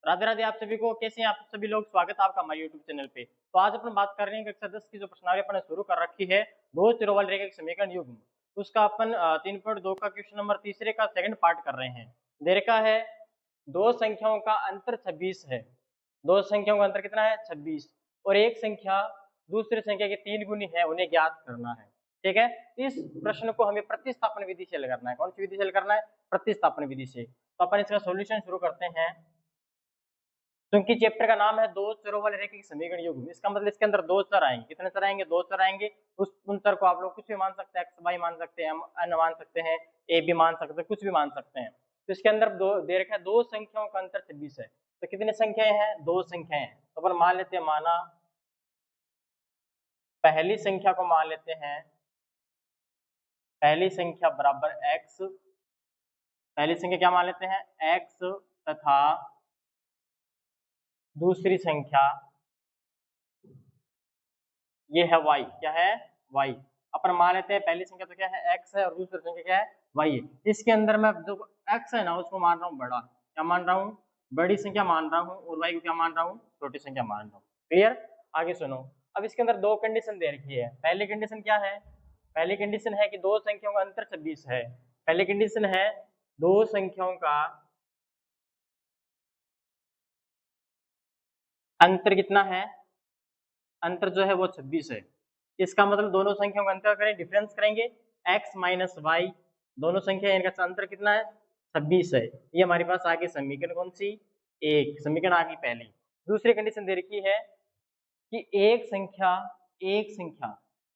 राधे राधे आप सभी को। कैसे हैं आप सभी लोग? स्वागत है आपका हमारे यूट्यूब चैनल पे। तो आज अपन बात कर रहे हैं कक्षा 10 की जो प्रश्नावली अपन ने शुरू कर रखी है, दो चरों वाले रेखा समीकरण युग्म, उसका अपन 3.2 का क्वेश्चन नंबर तीसरे का सेकंड पार्ट कर रहे हैं। दे रखा है दो संख्याओं का अंतर 26 है। दो संख्याओं का अंतर कितना है? 26। और एक संख्या दूसरी संख्या की 3 गुनी है, उन्हें ज्ञात करना है। ठीक है, इस प्रश्न को हमें प्रतिस्थापन विधि से हल करना है। कौन सी विधि से हल करना है? प्रतिस्थापन विधि से। तो अपन इसका सॉल्यूशन शुरू करते हैं। क्योंकि चैप्टर का नाम है दो चरों वाले रेखा समीकरण युग्म, इसका मतलब इसके अंदर दो चर आएंगे। कितने चर आएंगे? दो चर आएंगे। उन चर को आप लोग कुछ भी मान सकते हैं, एक्स वाई मान सकते हैं, एन मान सकते हैं, ए बी मान सकते हैं, कुछ भी मान सकते हैं। तो इसके अंदर दो दे रखा है, दो संख्याओं का अंतर 26 है। तो कितनी संख्याएं हैं? दो संख्याएं हैं। तो अपन मान लेते हैं, माना पहली संख्या को मान लेते हैं, पहली संख्या बराबर एक्स। पहली संख्या क्या मान लेते हैं? एक्स। तथा दूसरी संख्या ये है y। क्या है? y। अपन मान लेते हैं पहली संख्या तो क्या है? x है, और दूसरी संख्या क्या है? y है। इसके अंदर मैं जो x है ना, उसको मान रहा हूँ बड़ा। क्या मान रहा हूँ? बड़ी संख्या मान रहा हूँ। और y को क्या मान रहा हूँ? छोटी संख्या मान रहा हूँ। क्लियर? आगे सुनो। अब इसके अंदर दो कंडीशन दे रखी है। पहली कंडीशन क्या है? पहली कंडीशन है कि दो संख्याओं का अंतर 26 है। पहली कंडीशन है दो संख्याओं का अंतर कितना है? अंतर जो है वो 26 है। इसका मतलब दोनों संख्याओं का अंतर करें, डिफरेंस करेंगे, x माइनस वाई। दोनों संख्या इनका अंतर कितना है? 26 है। ये हमारे पास आगे समीकरण कौन सी? एक समीकरण आ गई पहली। दूसरी कंडीशन दे रखी है कि एक संख्या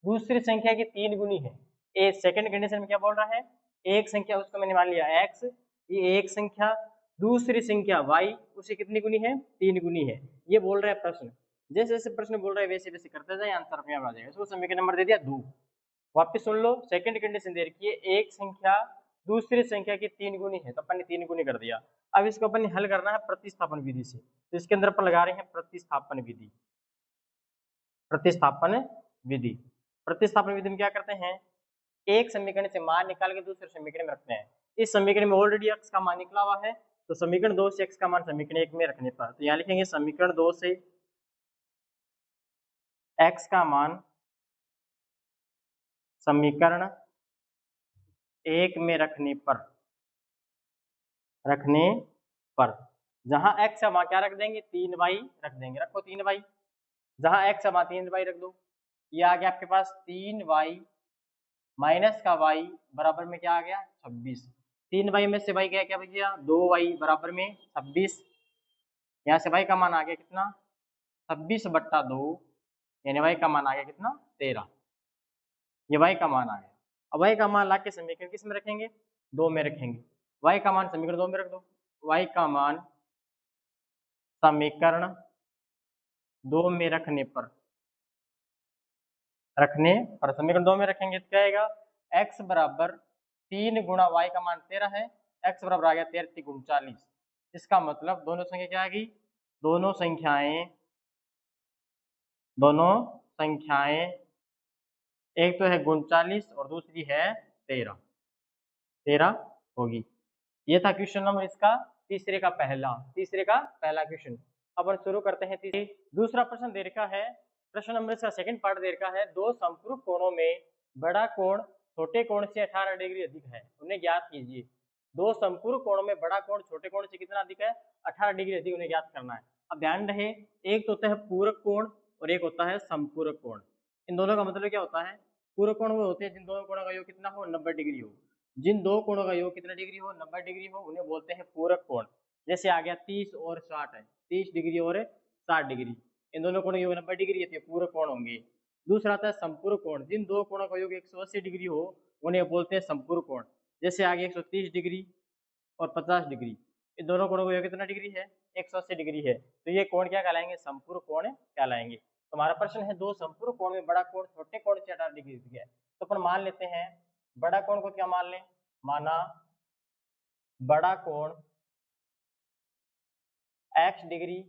दूसरी संख्या की 3 गुनी है। ए सेकंड कंडीशन में क्या बोल रहा है? एक संख्या, उसको मैंने मान लिया x, ये एक संख्या दूसरी संख्या y, उसे कितनी गुनी है? 3 गुनी है। ये बोल रहा है प्रश्न। जैसे जैसे प्रश्न बोल रहा है वैसे वैसे करते जाए, आंसर अपने आप आ जाएगा। इसको समीकरण नंबर दे दिया 2। वापस सुन लो, सेकंड कंडीशन दे रखी है एक संख्या दूसरी संख्या की 3 गुनी है, तो अपन ने 3 गुनी कर दिया। अब इसको अपन ने हल करना है प्रतिस्थापन विधि से। तो इसके अंदर अपन लगा रहे हैं प्रतिस्थापन विधि। प्रतिस्थापन विधि, प्रतिस्थापन विधि में क्या करते हैं? एक समीकरण से मान निकाल के दूसरे समीकरण में रखते हैं। इस समीकरण में ऑलरेडी x का मान निकला हुआ है, तो समीकरण 2 से x का मान समीकरण 1 में रखने पर, तो यहाँ लिखेंगे समीकरण 2 से x का मान समीकरण 1 में रखने पर जहां x है वहां क्या रख देंगे? 3y रख देंगे। रखो 3y। जहां x है वहां 3y रख दो। ये आ गया आपके पास 3y माइनस का y बराबर में क्या आ गया? 26। 3y में से y गया क्या भैया? 2y बराबर में 26। यहाँ से y का मान आ गया कितना? 26/2, यानी y का मान आ गया कितना? 13। ये y का मान आ गया। अब y का मान ला के समीकरण किस में रखेंगे? 2 में रखेंगे। y का मान समीकरण 2 में रख दो। y का मान समीकरण 2 में रखने पर समीकरण 2 में रखेंगे तो क्या आएगा? x बराबर 3 गुणा y का मान 13 है। x बराबर आ गया 13 गुण 40। इसका मतलब दोनों संख्या क्या आ गई? दोनों संख्याएं एक तो है 39 और दूसरी है 13 होगी। ये था क्वेश्चन नंबर इसका तीसरे का पहला क्वेश्चन। अब हम शुरू करते हैं दूसरा प्रश्न दे रखा है। प्रश्न नंबर इसका सेकंड पार्ट दे रखा है, दो समपूरक कोणों में बड़ा कोण छोटे कोण से 18 डिग्री अधिक है, उन्हें ज्ञात कीजिए। दो समपूरक कोणों में बड़ा कोण छोटे कोण से कितना अधिक है? 18 डिग्री अधिक, उन्हें ज्ञात करना है। अब ध्यान रहे, एक तो होता है पूरक कोण और एक होता है समपूरक कोण। इन दोनों का मतलब क्या होता है? पूरक कोण वो होते हैं जिन दोनों कोणों का योग कितना हो? 90 डिग्री हो। जिन दो कोणों का योग कितना डिग्री हो? 90 डिग्री हो, उन्हें बोलते हैं पूरक कोण। जैसे आ गया 30 और 60 है, 30 डिग्री और 60 डिग्री। इन दोनों कोणों का योग 90 डिग्री है, तो ये पूरक कोण होंगे। दूसरा आता है संपूरक कोण। जिन दो कोणों का योग 180 डिग्री हो, उन्हें बोलते हैं संपूरक कोण। जैसे आ गया 130 डिग्री और 50 डिग्री। इन दोनों कोणों का योग कितना डिग्री है? 180 डिग्री है, तो ये कोण क्या कहलाएंगे? संपूरक कोण कहलाएंगे। तो हमारा प्रश्न है दो संपूरक कोण में बड़ा कोण छोटे कोण से 18 डिग्री अधिक है। तो अपन मान लेते हैं बड़ा कोण को क्या मान लें? माना बड़ा कोण x डिग्री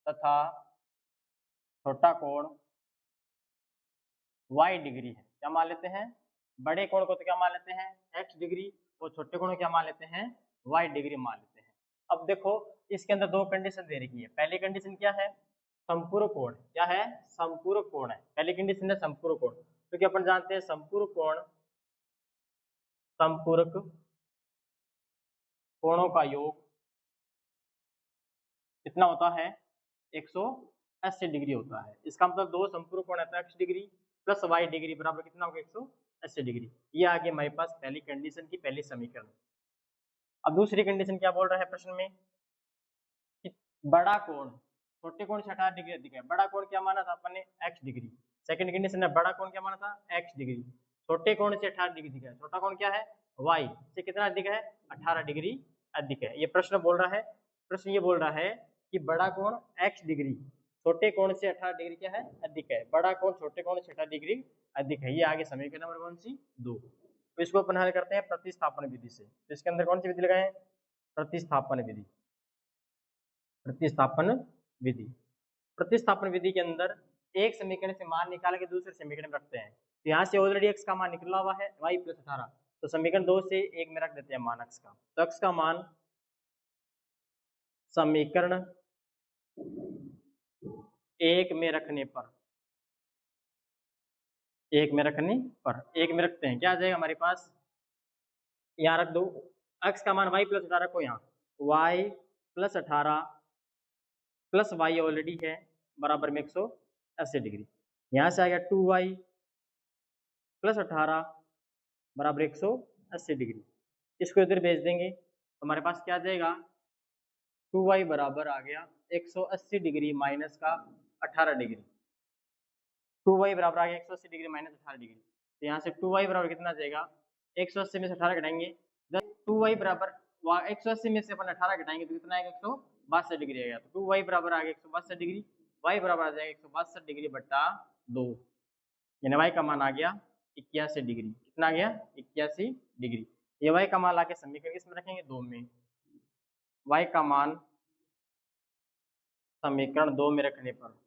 तथा छोटा कोण y डिग्री है। क्या मान लेते हैं? बड़े कोण को तो क्या मान लेते हैं? x डिग्री, और छोटे कोण को क्या मान लेते हैं? y डिग्री मान लेते हैं। अब देखो, इसके अंदर दो कंडीशन दे रखी है। पहली कंडीशन क्या है, संपूरक कोण। क्या है, संपूरक कोण है। पहली कंडीशन है संपूरक कोण, क्योंकि अपन जानते हैं संपूरक कोण, संपूरक कोणों का योग कितना होता है, 180 डिग्री होता है। इसका मतलब दो संपूरक कोण है तो x degree plus y degree बराबर कितना होगा, 180 डिग्री। ये आ गया हमारे पास पहली कंडीशन की पहली समीकरण। अब दूसरी कंडीशन क्या बोल रहा है प्रश्न में कि बड़ा कोण छोटे कोण से 18 डिग्री अधिक है। बड़ा कोण क्या माना था अपन ने, x डिग्री। सेकंड कंडीशन है बड़ा कोण क्या माना था, x डिग्री। छोटे कोण से 18 डिग्री अधिक है। छोटा कोण क्या है, y से कितना अधिक है, 18 डिग्री अधिक है। ये प्रश्न बोल रहा है, प्रश्न ये बोल रहा है कि बड़ा कोण x डिग्री छोटे कोण से 18 डिग्री क्या है, अधिक है। बड़ा कोण छोटे कोण से 18 डिग्री अधिक है। ये आगे समीकरण नंबर कौन सी, 2। तो इसको अपन हल करते हैं प्रतिस्थापन विधि से। तो इसके अंदर कौन सी विधि लगाए, प्रतिस्थापन विधि। प्रतिस्थापन विधि, प्रतिस्थापन विधि के अंदर एक समीकरण से मान निकाल के दूसरे समीकरण में रखते हैं। तो यहाँ से ऑलरेडी x का मान निकला हुआ है y प्लस 18, तो समीकरण 2 से 1 में रख देते हैं मान x का। तो x का मान समीकरण 1 में रखने पर, 1 में रखने पर 1 में रखते हैं, क्या आ जाएगा हमारे पास, यहाँ रख दो x का मान y प्लस 18 को, यहाँ y plus 18 plus y already है बराबर में 180 डिग्री। यहाँ से आ गया 2y प्लस 18 बराबर 180 डिग्री। इसको इधर भेज देंगे तो हमारे पास क्या आ जाएगा, 2y बराबर आ गया 180 डिग्री माइनस का 18 डिग्री। 2y बराबर आ गया 180 डिग्री माइनस 18 डिग्री। तो यहाँ से 2y बराबर कितना आ जाएगा, 180 में से 18 घटाएंगे, 2y बराबर 180 में से अपन 18 घटाएंगे तो कितना आएगा, 162 डिग्री आएगा। तो 2y बराबर आ गया 162 डिग्री, y बराबर आ जाएगा 162 डिग्री बट्टा 2, यानी y का मान आ गया 81 डिग्री। कितना आ गया, 81 डिग्री। ये y का मान लाके समीकरण किसमें रखेंगे, 2 में। y का मान समीकरण 2 में रखने पर,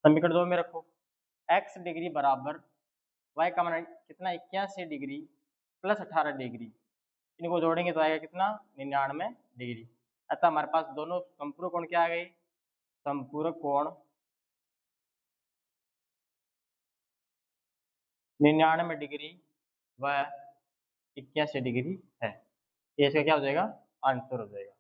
समीकरण 2 में रखो, x डिग्री बराबर y का मान कितना, 81 डिग्री प्लस 18 डिग्री, इनको जोड़ेंगे तो आएगा कितना, 99 डिग्री। अतः हमारे पास दोनों संपूरक कोण क्या आ गए, संपूरक कोण 99 डिग्री व 81 डिग्री है। ये इसका क्या हो जाएगा, आंसर हो जाएगा।